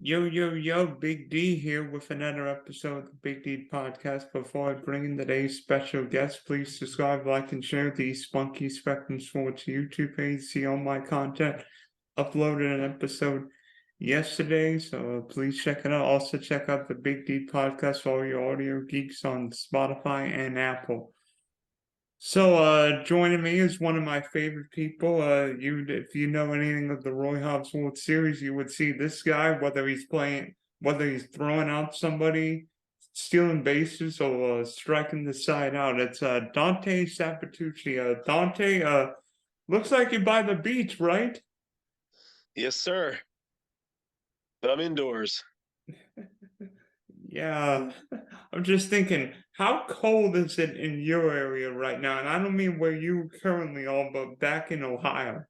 Yo, yo, yo, Big D here with another episode of the Big D podcast. Before I bring in today's special guest, please subscribe, like, and share the Spunky Spectrum Sports YouTube page. See all my content. Uploaded an episode yesterday, so please check it out. Also, check out the Big D podcast for all your audio geeks on Spotify and Apple. So, joining me is one of my favorite people. If you know anything of the Roy Hobbs World Series, you would see this guy, whether he's throwing out somebody, stealing bases, or striking the side out. It's Dante Sabatucci. Dante, looks like you're by the beach, right? Yes, sir. But I'm indoors. Yeah, I'm just thinking, how cold is it in your area right now? And I don't mean where you currently are, but back in Ohio.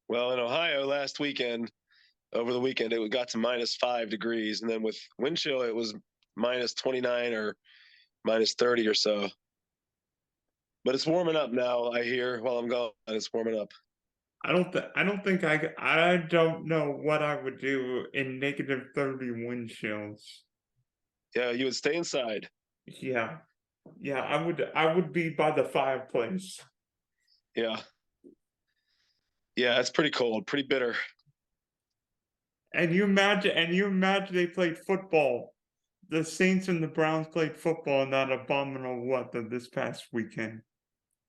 Well, in Ohio over the weekend, it got to -5 degrees. And then with wind chill, it was -29 or -30 or so. But it's warming up now, I hear, while I'm gone. It's warming up. I don't know what I would do in -30 wind chills. Yeah, you would stay inside. Yeah. Yeah, I would be by the fireplace. Yeah. Yeah, it's pretty cold, pretty bitter. And you imagine they played football. The Saints and the Browns played football in that abominable weather this past weekend.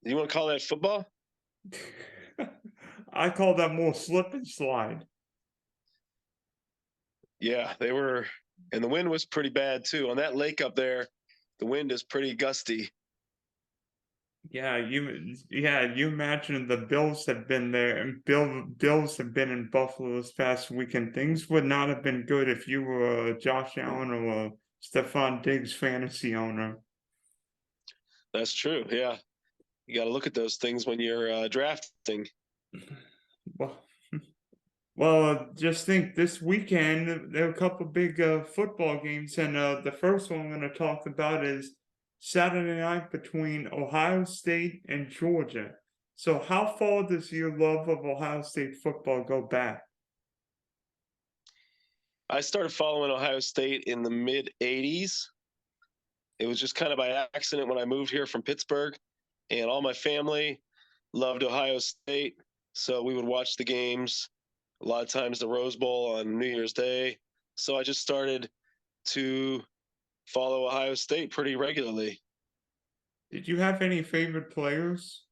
You want to call that football? I call that more slip and slide. Yeah, they were. And the wind was pretty bad, too. On that lake up there, the wind is pretty gusty. You imagine the Bills have been there and Bills have been in Buffalo this past weekend. Things would not have been good if you were a Josh Allen or a Stephon Diggs fantasy owner. That's true. Yeah. You got to look at those things when you're drafting. Well, just think this weekend there are a couple big football games, and the first one I'm going to talk about is Saturday night between Ohio State and Georgia. So, how far does your love of Ohio State football go back? I started following Ohio State in the mid 80s. It was just kind of by accident when I moved here from Pittsburgh, and all my family loved Ohio State. So we would watch the games, a lot of times the Rose Bowl on New Year's Day. So I just started to follow Ohio State pretty regularly. Did you have any favorite players?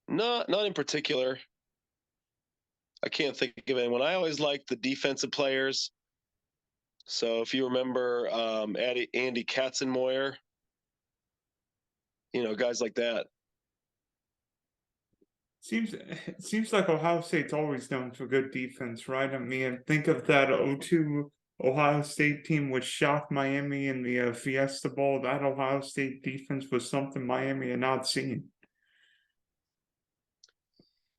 Not in particular. I can't think of anyone. I always liked the defensive players. So if you remember Andy Katzenmoyer, guys like that. It seems like Ohio State's always known for good defense, right? I mean, think of that 0-2 Ohio State team which shocked Miami in the Fiesta Bowl. That Ohio State defense was something Miami had not seen.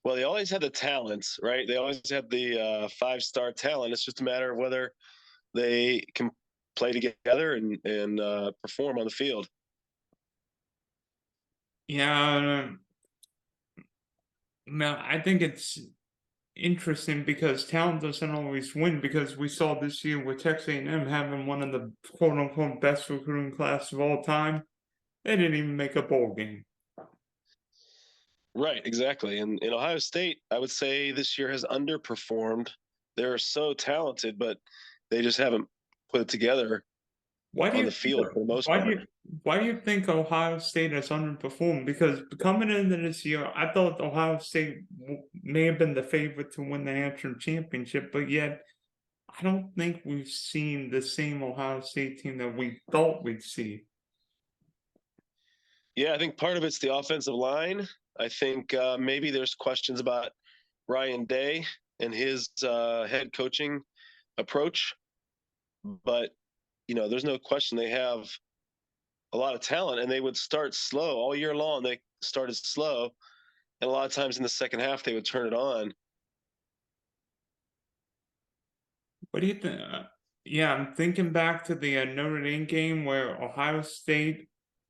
Well, they always had the talent, right? They always had the five-star talent. It's just a matter of whether they can play together and perform on the field. Yeah, no, I think it's interesting because talent doesn't always win. Because we saw this year with Texas A&M having one of the quote unquote best recruiting class of all time. They didn't even make a bowl game. Right, exactly. And in Ohio State, I would say this year has underperformed. They're so talented, but they just haven't put it together Why do on you the field for the most why do part. you why do you think Ohio State has underperformed? Because coming into this year, I thought Ohio State may have been the favorite to win the national championship, but yet I don't think we've seen the same Ohio State team that we thought we'd see. Yeah, I think part of it's the offensive line. I think maybe there's questions about Ryan Day and his head coaching approach, but there's no question they have a lot of talent, and they would start slow all year long. They started slow, and a lot of times in the second half they would turn it on. What do you think? Yeah, I'm thinking back to the Notre Dame game where Ohio State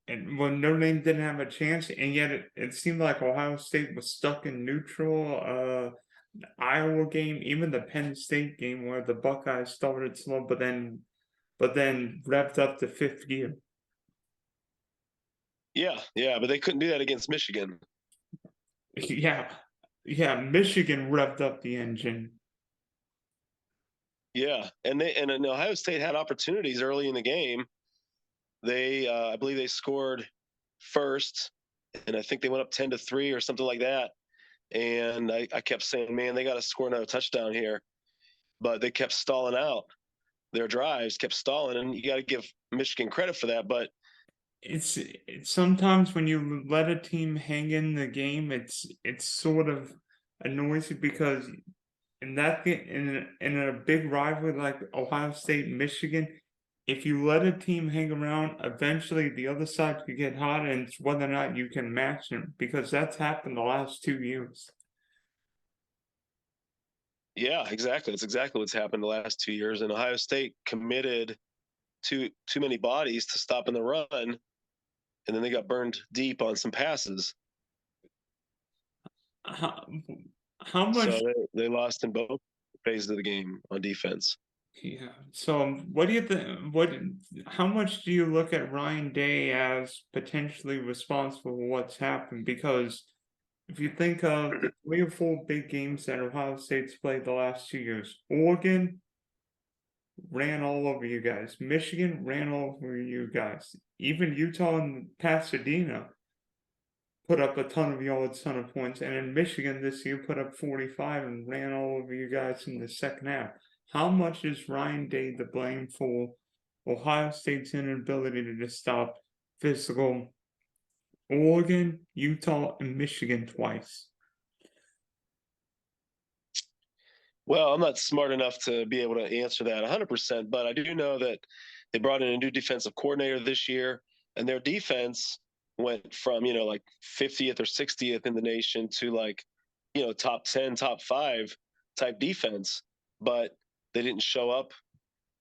and when Notre Dame didn't have a chance, and yet it seemed like Ohio State was stuck in neutral. Iowa game, even the Penn State game where the Buckeyes started slow, but then revved up to fifth gear. Yeah, but they couldn't do that against Michigan. Yeah, Michigan revved up the engine. Yeah, and Ohio State had opportunities early in the game. They, I believe, they scored first, and I think they went up 10-3 or something like that. And I kept saying, man, they got to score another touchdown here, but they kept stalling out. Their drives kept stalling, and you got to give Michigan credit for that. But It's sometimes when you let a team hang in the game, it's sort of annoys you because in a big rivalry like Ohio State and Michigan, if you let a team hang around, eventually the other side could get hot, and it's whether or not you can match them because that's happened the last 2 years. yeah, exactly. That's exactly what's happened the last 2 years. And Ohio State committed too many bodies to stopping the run, and then they got burned deep on some passes. How much? So they lost in both phases of the game on defense. Yeah. So, what do you think? How much do you look at Ryan Day as potentially responsible for what's happened? Because if you think of the 3 or 4 big games that Ohio State's played the last 2 years, Oregon ran all over you guys. Michigan ran all over you guys. Even Utah and Pasadena put up a ton of yards, ton of points. And in Michigan this year put up 45 and ran all over you guys in the second half. How much is Ryan Day to blame for Ohio State's inability to stop physical Oregon, Utah, and Michigan twice? Well, I'm not smart enough to be able to answer that 100%, but I do know that they brought in a new defensive coordinator this year, and their defense went from, like 50th or 60th in the nation to like, top 10, top 5 type defense. But they didn't show up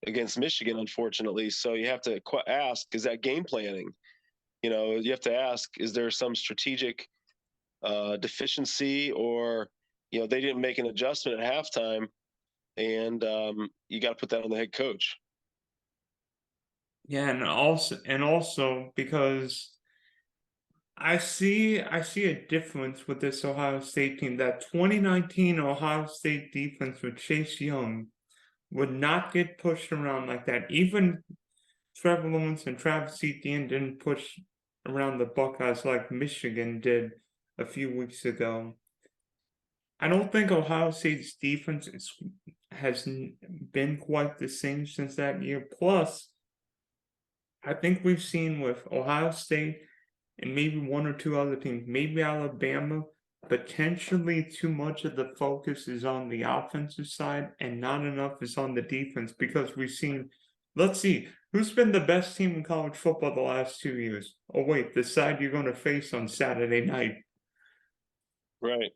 against Michigan, unfortunately. So you have to ask, is that game planning? You have to ask, is there some strategic deficiency, or they didn't make an adjustment at halftime, and you got to put that on the head coach. Yeah, and also because I see a difference with this Ohio State team. That 2019 Ohio State defense with Chase Young would not get pushed around like that. Even Trevor Lawrence and Travis Etienne didn't push around the Buckeyes like Michigan did a few weeks ago. I don't think Ohio State's defense has been quite the same since that year. Plus, I think we've seen with Ohio State and maybe 1 or 2 other teams, maybe Alabama, potentially too much of the focus is on the offensive side and not enough is on the defense because we've seen, let's see, who's been the best team in college football the last 2 years? Oh, wait, the side you're going to face on Saturday night. Right.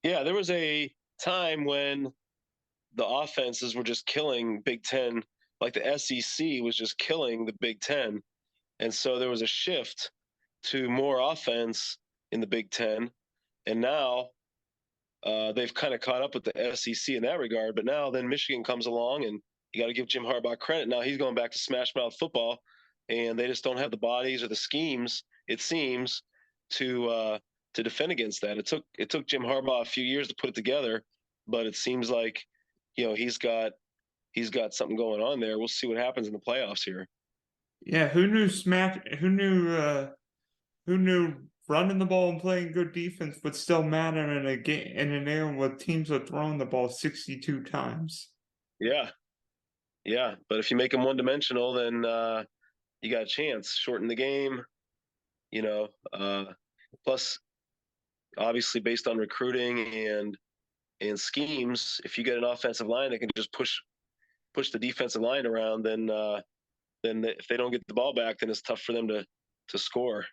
Yeah, there was a time when the offenses were just killing Big Ten, like the SEC was just killing the Big Ten. And so there was a shift to more offense in the Big Ten. And now they've kind of caught up with the SEC in that regard. But now then Michigan comes along, and you got to give Jim Harbaugh credit. Now he's going back to smash mouth football, and they just don't have the bodies or the schemes, it seems, to defend against that. It took Jim Harbaugh a few years to put it together, but it seems like he's got something going on there. We'll see what happens in the playoffs here. Yeah, who knew running the ball and playing good defense would still matter in a game in an era where teams are throwing the ball 62 times. Yeah, but if you make them one-dimensional, then you got a chance. Shorten the game, plus obviously based on recruiting and schemes, if you get an offensive line that can just push the defensive line around, then if they don't get the ball back, then it's tough for them to score.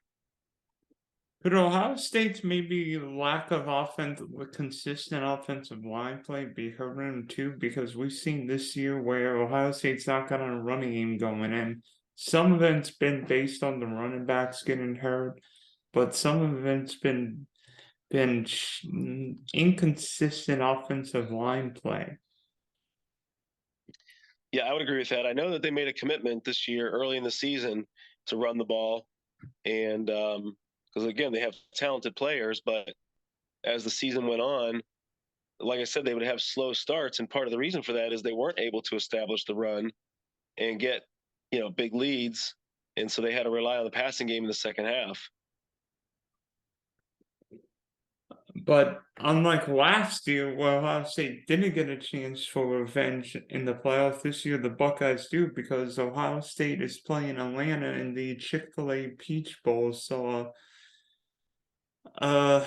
Could Ohio State's maybe lack of consistent offensive line play be hurting them too? Because we've seen this year where Ohio State's not got a running game going in. Some of it's been based on the running backs getting hurt, but some of it's been been inconsistent offensive line play. Yeah, I would agree with that. I know that they made a commitment this year early in the season to run the ball, and because again they have talented players, but as the season went on, like I said, they would have slow starts, and part of the reason for that is they weren't able to establish the run and get big leads, and so they had to rely on the passing game in the second half. But unlike last year, where Ohio State didn't get a chance for revenge in the playoffs, this year the Buckeyes do, because Ohio State is playing Atlanta in the Chick-fil-A Peach Bowl. So, I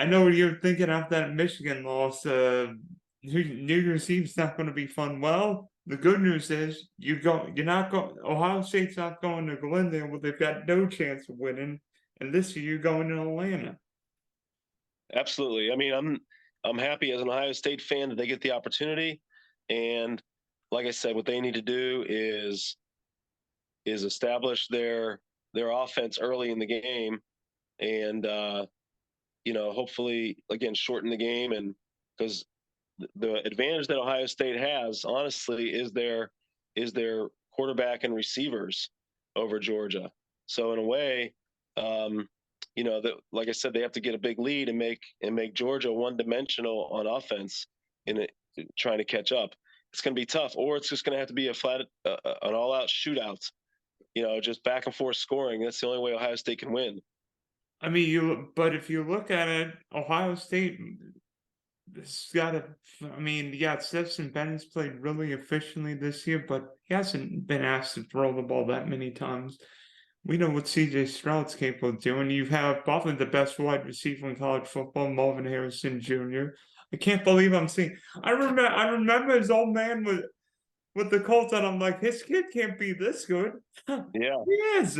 know what you're thinking after that Michigan loss. New Year's Eve's not going to be fun. Well, the good news is you're not going. Ohio State's not going to Glendale, where they've got no chance of winning, and this year you're going to Atlanta. Absolutely. I mean, I'm happy as an Ohio State fan that they get the opportunity, and like I said, what they need to do is establish their offense early in the game, and hopefully again shorten the game, and because the advantage that Ohio State has, honestly, is their quarterback and receivers over Georgia. So in a way, that like I said, they have to get a big lead and make Georgia one-dimensional on offense in trying to catch up. It's going to be tough, or it's just going to have to be an all-out shootout. Just back and forth scoring. That's the only way Ohio State can win. I mean, but if you look at it, Ohio State, this got a. I mean, yeah, Stetson Bennett's played really efficiently this year, but he hasn't been asked to throw the ball that many times. We know what C.J. Stroud's capable of doing. You have probably the best wide receiver in college football, Marvin Harrison Jr. I can't believe I'm seeing. I remember his old man with the Colts, and I'm like, his kid can't be this good. Yeah, he is.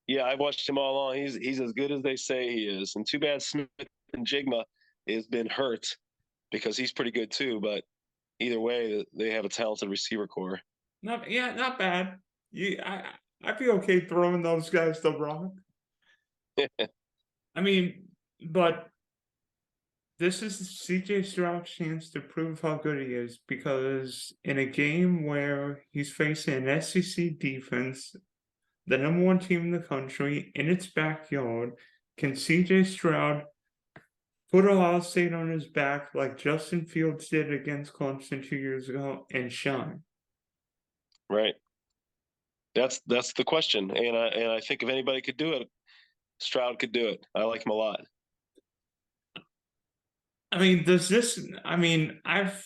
yeah, I've watched him all along. He's as good as they say he is. And too bad Smith and Jigma has been hurt, because he's pretty good too. But either way, they have a talented receiver core. Not bad. I'd be okay throwing those guys the rock. I mean, but this is CJ Stroud's chance to prove how good he is, because in a game where he's facing an SEC defense, the number one team in the country, in its backyard, can CJ Stroud put Ohio State on his back like Justin Fields did against Clemson 2 years ago and shine? Right. That's the question, and I think if anybody could do it, Stroud could do it. I like him a lot. I mean, I've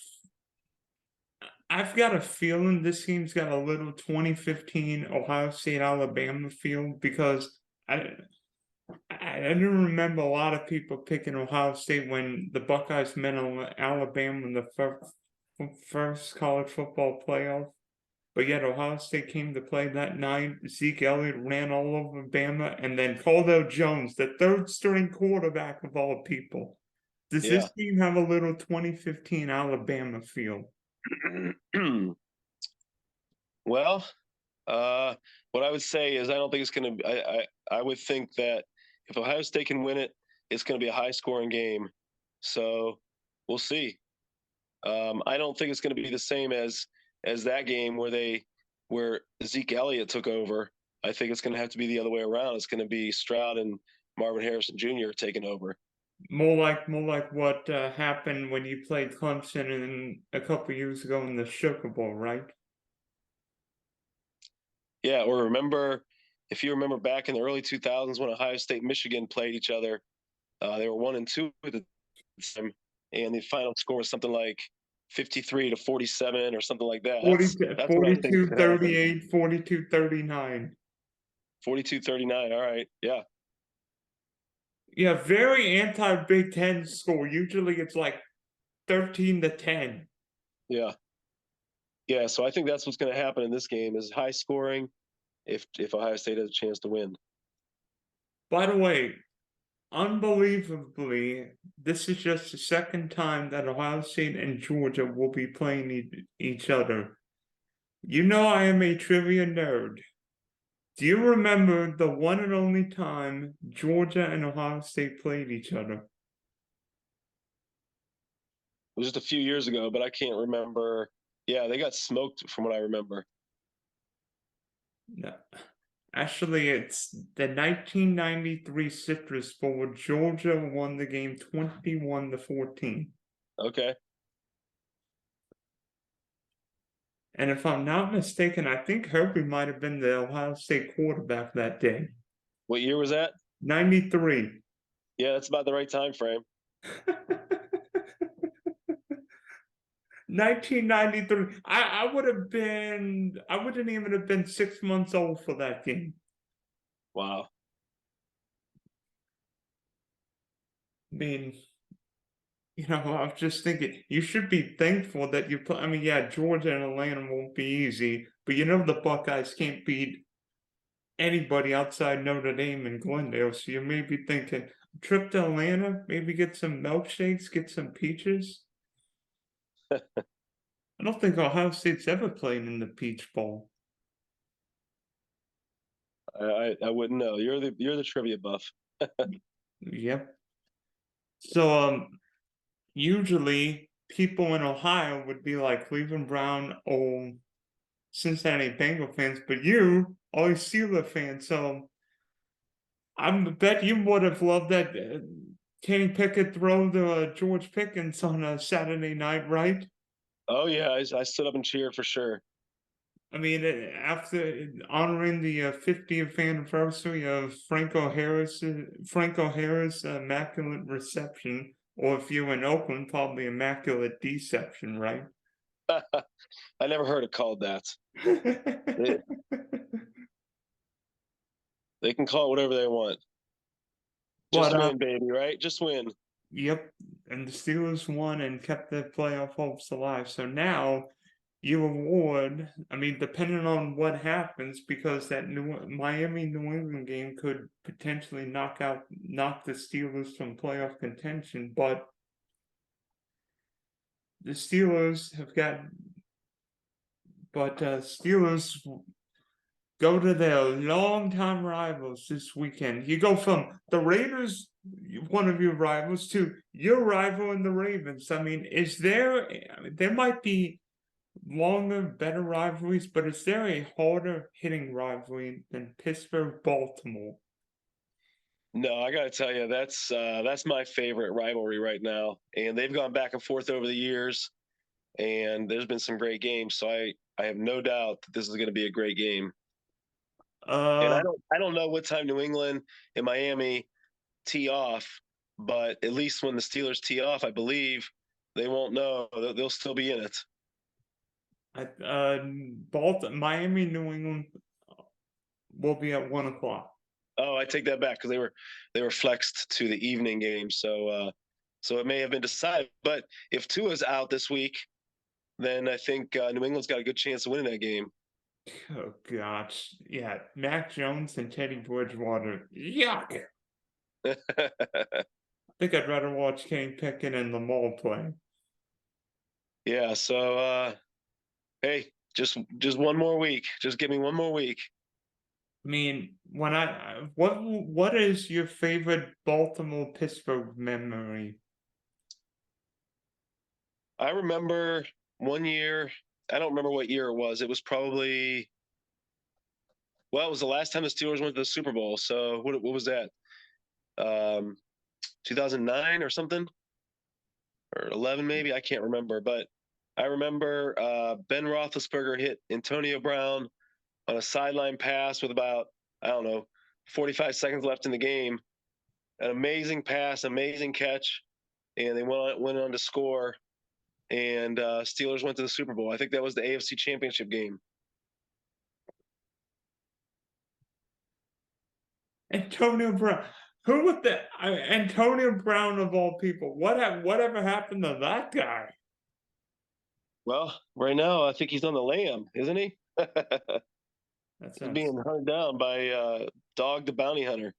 got a feeling this team's got a little 2015 Ohio State Alabama feel, because I didn't remember a lot of people picking Ohio State when the Buckeyes met Alabama in the first college football playoff. But yet Ohio State came to play that night. Zeke Elliott ran all over Bama, and then Cordell Jones, the third string quarterback of all people. Does this team have a little 2015 Alabama feel? Well, what I would say is I don't think it's going to. I would think that if Ohio State can win it, it's going to be a high-scoring game. So we'll see. I don't think it's going to be the same as that game where Zeke Elliott took over. I think it's going to have to be the other way around. It's going to be Stroud and Marvin Harrison Jr. taking over. More like what happened when you played Clemson a couple years ago in the Sugar Bowl, right? Yeah, or if you remember back in the early 2000s when Ohio State and Michigan played each other, they were 1-2 at the time, and the final score was something like 53-47 or something like that. That's what I think. 42-38, 42-39. 42-39. All right. Yeah. Yeah, very anti-Big Ten score. Usually it's like 13-10. Yeah. Yeah. So I think that's what's going to happen in this game, is high scoring if Ohio State has a chance to win. By the way, unbelievably, this is just the second time that Ohio State and Georgia will be playing each other. You know I am a trivia nerd. Do you remember the one and only time Georgia and Ohio State played each other? It was just a few years ago, but I can't remember. Yeah, they got smoked from what I remember. No. Actually, it's the 1993 Citrus Bowl. Georgia won the game 21-14. Okay. And if I'm not mistaken, I think Herbie might have been the Ohio State quarterback that day. What year was that? 93. Yeah, that's about the right time frame. 1993. I wouldn't even have been 6 months old for that game. Wow. I mean, I was just thinking, you should be thankful that you play. I mean, yeah, Georgia and Atlanta won't be easy, but the Buckeyes can't beat anybody outside Notre Dame and Glendale. So you may be thinking, trip to Atlanta, maybe get some milkshakes, get some peaches. I don't think Ohio State's ever played in the Peach Bowl. I wouldn't know. You're the trivia buff. Yep. So usually people in Ohio would be like Cleveland Brown or Cincinnati Bengal fans, but you always Steeler fans. So I bet you would have loved that Kenny Pickett throw to George Pickens on a Saturday night, right? Oh yeah, I stood up and cheered for sure. I mean, after honoring the 50th anniversary of Franco Harris' immaculate reception, or if you're in Oakland, probably immaculate deception, right? I never heard it called that. They can call it whatever they want. Just win, baby, right? Just win. Yep, and the Steelers won and kept their playoff hopes alive. So now you award, I mean, depending on what happens, because that Miami-New England game could potentially knock the Steelers from playoff contention, but the Steelers Steelers go to their longtime rivals this weekend. You go from the Raiders, one of your rivals, to your rival in the Ravens. I mean, there might be longer, better rivalries, but is there a harder hitting rivalry than Pittsburgh Baltimore? No, I got to tell you, that's my favorite rivalry right now, and they've gone back and forth over the years, and there's been some great games. So I have no doubt that this is going to be a great game. And I don't know what time New England and Miami tee off, but at least when the Steelers tee off, I believe they won't know. They'll still be in it. Miami, New England will be at 1:00. Oh, I take that back because they were flexed to the evening game, so it may have been decided. But if Tua's out this week, then I think New England's got a good chance of winning that game. Oh gosh, yeah, Mac Jones and Teddy Bridgewater, yuck. I think I'd rather watch Kenny Pickett and the Mall play. Yeah, so hey, just one more week. Just give me one more week. I mean, what is your favorite Baltimore Pittsburgh memory? I remember one year. I don't remember what year it was. It was probably, well, it was the last time the Steelers went to the Super Bowl. So what was that? 2009 or something, or 11 maybe. I can't remember, but I remember Ben Roethlisberger hit Antonio Brown on a sideline pass with about, I don't know, 45 seconds left in the game. An amazing pass, amazing catch, and they went on to score. And Steelers went to the Super Bowl. I think that was the AFC Championship game. Antonio Brown. Who was that? Antonio Brown of all people. Whatever happened to that guy? Well, right now I think he's on the lam, isn't he? That's He's being hunted down by Dog the Bounty Hunter.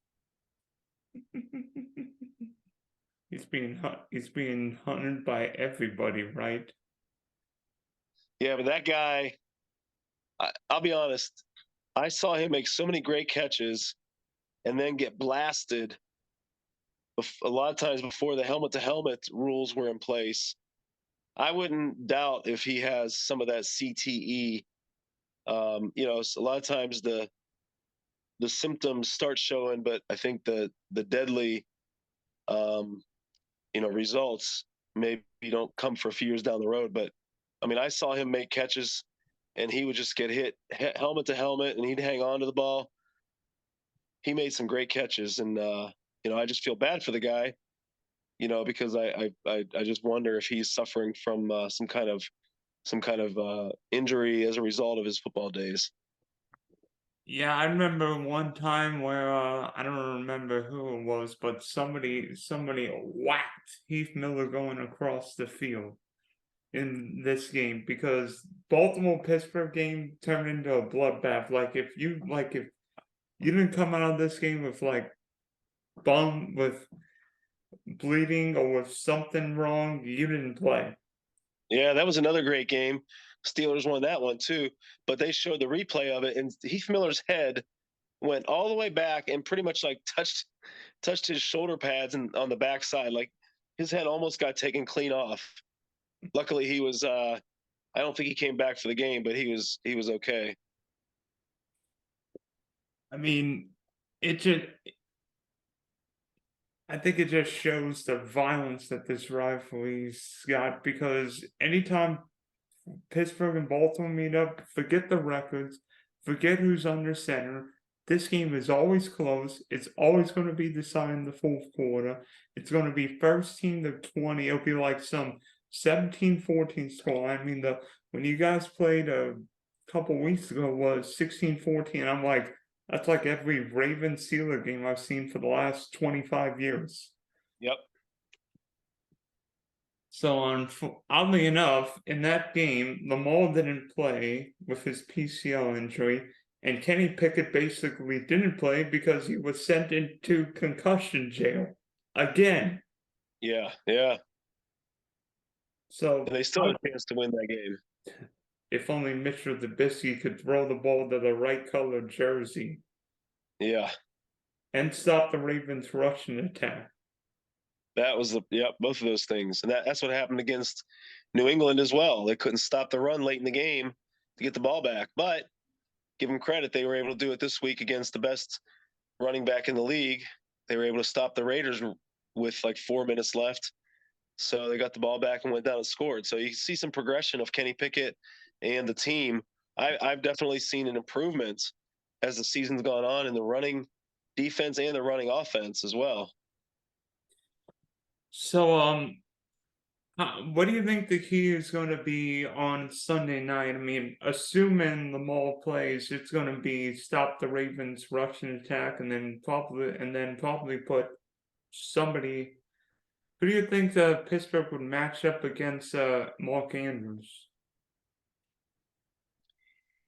He's being hunted by everybody, right? Yeah, but that guy, I'll be honest, I saw him make so many great catches and then get blasted a lot of times before the helmet to helmet rules were in place. I wouldn't doubt if he has some of that CTE. A lot of times the symptoms start showing, but I think the deadly results maybe don't come for a few years down the road. But I mean, I saw him make catches and he would just get hit helmet to helmet and he'd hang on to the ball. He made some great catches, and I just feel bad for the guy, because I just wonder if he's suffering from some kind of injury as a result of his football days. Yeah, I remember one time where I don't remember who it was, but somebody whacked Heath Miller going across the field in this game because Baltimore Pittsburgh game turned into a bloodbath. If you didn't come out of this game with with bleeding or with something wrong, you didn't play. Yeah, that was another great game. Steelers won that one too, but they showed the replay of it, and Heath Miller's head went all the way back and pretty much like touched his shoulder pads and on the backside, like his head almost got taken clean off. Luckily, he was. I don't think he came back for the game, but he was okay. I mean, I think it just shows the violence that this rivalry's got because anytime Pittsburgh and Baltimore meet up, forget the records, forget who's under center. This game is always close. It's always going to be decided in the fourth quarter. It's going to be first team to 20. It'll be like some 17-14 score. I mean, when you guys played a couple weeks ago was 16-14. I'm like, that's like every Ravens Steelers game I've seen for the last 25 years. Yep. So, oddly enough, in that game, Lamar didn't play with his PCL injury, and Kenny Pickett basically didn't play because he was sent into concussion jail again. Yeah. So And they still had a chance to win that game. If only Mitchell Trubisky could throw the ball to the right color jersey. Yeah. And stop the Ravens' rushing attack. That was both of those things. And that's what happened against New England as well. They couldn't stop the run late in the game to get the ball back. But give them credit, they were able to do it this week against the best running back in the league. They were able to stop the Raiders with like 4 minutes left. So they got the ball back and went down and scored. So you see some progression of Kenny Pickett and the team. I've definitely seen an improvement as the season's gone on in the running defense and the running offense as well. So, what do you think the key is going to be on Sunday night? I mean, assuming Lamar plays, it's going to be stop the Ravens' rushing attack, and then probably put somebody. Who do you think Pittsburgh would match up against Mark Andrews?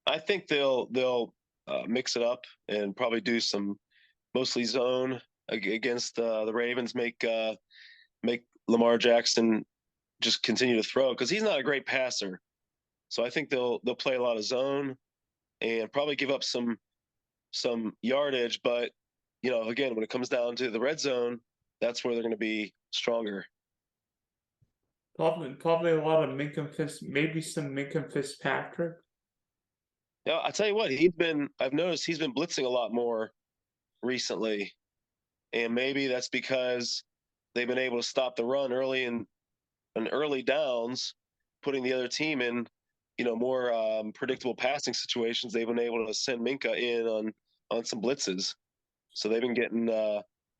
I think they'll mix it up and probably do some mostly zone against the Ravens. Make Lamar Jackson just continue to throw because he's not a great passer. So I think they'll play a lot of zone and probably give up some yardage. But again, when it comes down to the red zone, that's where they're going to be stronger. Probably a lot of maybe some Minka Fitzpatrick. Yeah, I tell you what, I've noticed he's been blitzing a lot more recently, and maybe that's because they've been able to stop the run early in early downs, putting the other team in, more predictable passing situations. They've been able to send Minka in on some blitzes, so they've been getting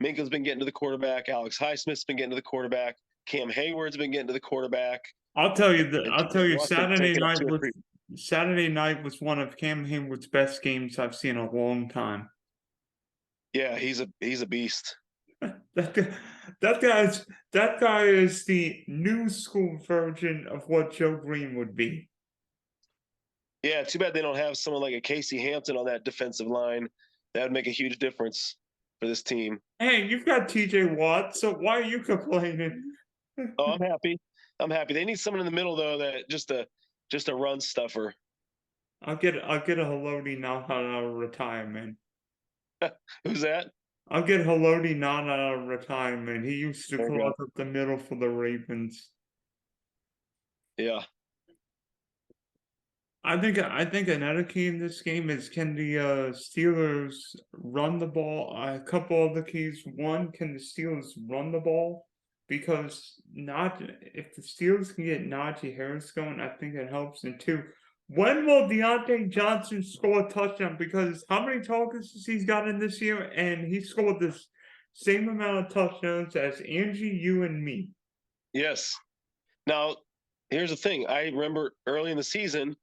Minka's been getting to the quarterback. Alex Highsmith's been getting to the quarterback. Cam Hayward's been getting to the quarterback. I'll tell you, Saturday night was one of Cam Hayward's best games I've seen in a long time. Yeah, he's a beast. that guy is the new school version of what Joe Green would be. Yeah, too bad they don't have someone like a Casey Hampton on that defensive line. That would make a huge difference for this team. Hey, you've got TJ Watt, so why are you complaining? Oh, I'm happy. They need someone in the middle though that just a run stuffer. I'll get a Haloti not out of retirement. Who's that? I'll get Haloti not out of retirement. He used to There you close go. up the middle for the Ravens. Yeah. I think another key in this game is, can the Steelers run the ball? A couple of the keys. One, can the Steelers run the ball? Because not if the Steelers can get Najee Harris going, I think it helps. And two, when will Deontay Johnson score a touchdown? Because how many targets has he gotten this year? And he scored this same amount of touchdowns as Angie, you, and me. Yes. Now, here's the thing. I remember early in the season,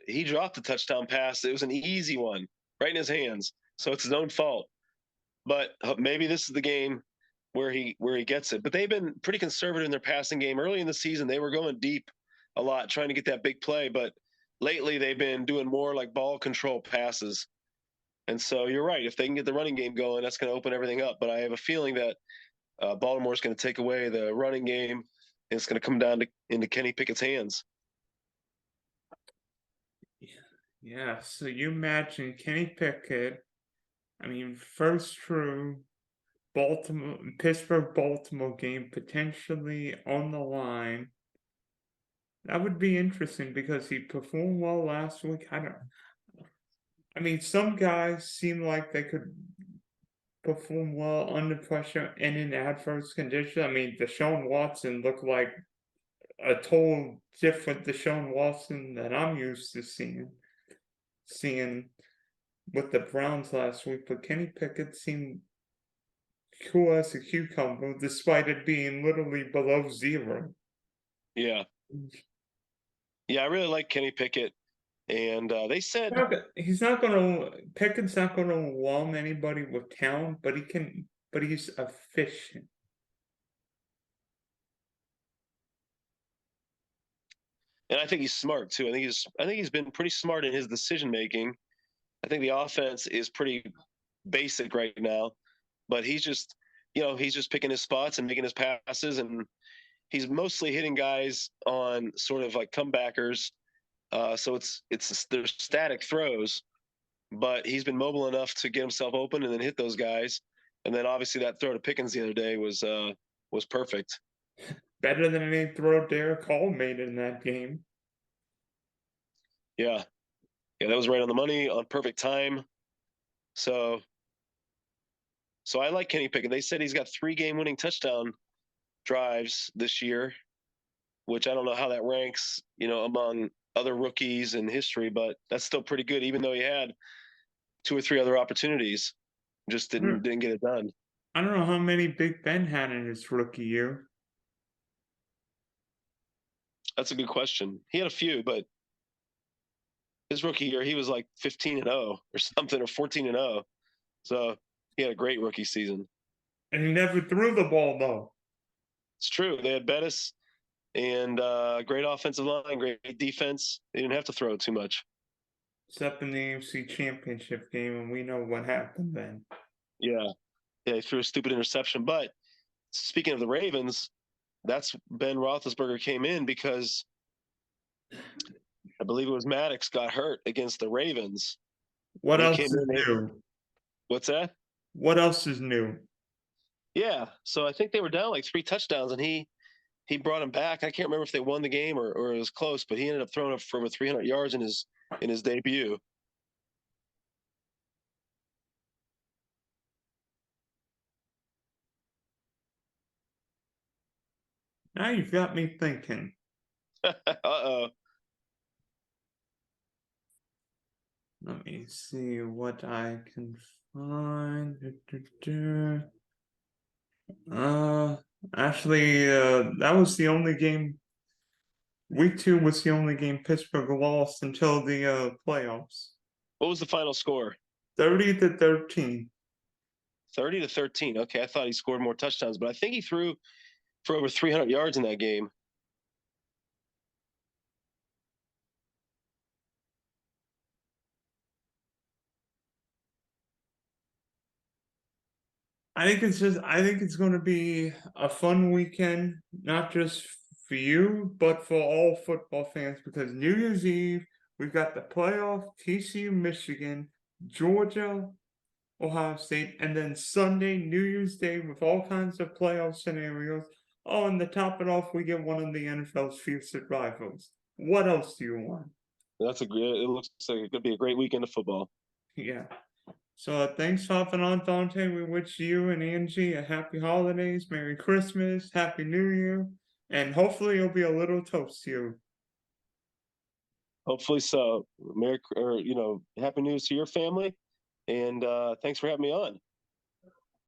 he dropped a touchdown pass. It was an easy one, right in his hands. So it's his own fault. But maybe this is the game where he gets it. But they've been pretty conservative in their passing game. Early in the season, they were going deep a lot, trying to get that big play. But lately, they've been doing more like ball control passes. And so you're right. If they can get the running game going, that's going to open everything up. But I have a feeling that Baltimore's going to take away the running game, and it's going to come down to into Kenny Pickett's hands. Yeah, so you imagine Kenny Pickett. I mean, first true Pittsburgh-Baltimore game potentially on the line. That would be interesting because he performed well last week. I mean, some guys seem like they could perform well under pressure and in adverse conditions. I mean, Deshaun Watson looked like a total different Deshaun Watson that I'm used to seeing with the Browns last week. But Kenny Pickett seemed cool as a cucumber, despite it being literally below zero. Yeah. Yeah, I really like Kenny Pickett. And they said He's not gonna Pickett's not gonna overwhelm anybody with talent, but he's efficient. and I think he's smart too. I think he's been pretty smart in his decision making. I think the offense is pretty basic right now, but he's just he's just picking his spots and making his passes, and he's mostly hitting guys on sort of like comebackers. So they're static throws, but he's been mobile enough to get himself open and then hit those guys. And then obviously that throw to Pickens the other day was perfect. Better than any throw Derek Hall made in that game. Yeah, yeah, that was right on the money, on perfect time. So I like Kenny Pickett. They said he's got 3 game-winning touchdown drives this year, which I don't know how that ranks, among other rookies in history, but that's still pretty good, even though he had 2 or 3 other opportunities, just didn't get it done. I don't know how many Big Ben had in his rookie year. That's a good question. He had a few, but his rookie year he was like 15-0 or something, or 14-0. So he had a great rookie season. And he never threw the ball though. It's true. They had Bettis and great offensive line, great defense. They didn't have to throw it too much. Except in the AFC Championship game, and we know what happened then. Yeah. Yeah, he threw a stupid interception. But speaking of the Ravens, that's Ben Roethlisberger came in because I believe it was Maddox got hurt against the Ravens. What else is new? What's that? What else is new? Yeah. So I think they were down like 3 touchdowns, and he brought him back. I can't remember if they won the game or it was close, but he ended up throwing up for over 300 yards in his debut. Now you've got me thinking. Uh-oh. Let me see what I can find. Actually, that was the only game. Week 2 was the only game Pittsburgh lost until the playoffs. What was the final score? 30-13. 30-13. Okay, I thought he scored more touchdowns, but I think he threw for over 300 yards in that game. I think it's going to be a fun weekend, not just for you, but for all football fans, because New Year's Eve We've got the playoff, TCU, Michigan, Georgia, Ohio State, and then Sunday, New Year's Day, with all kinds of playoff scenarios. Oh, and to top it off, we get one of the NFL's fiercest rivals. What else do you want? That's a great. It looks like it could be a great weekend of football. Yeah. So thanks for hopping on, Dante. We wish you and Angie a happy holidays, Merry Christmas, Happy New Year, and hopefully you'll be a little toast to you. Hopefully so. Happy news to your family, and thanks for having me on.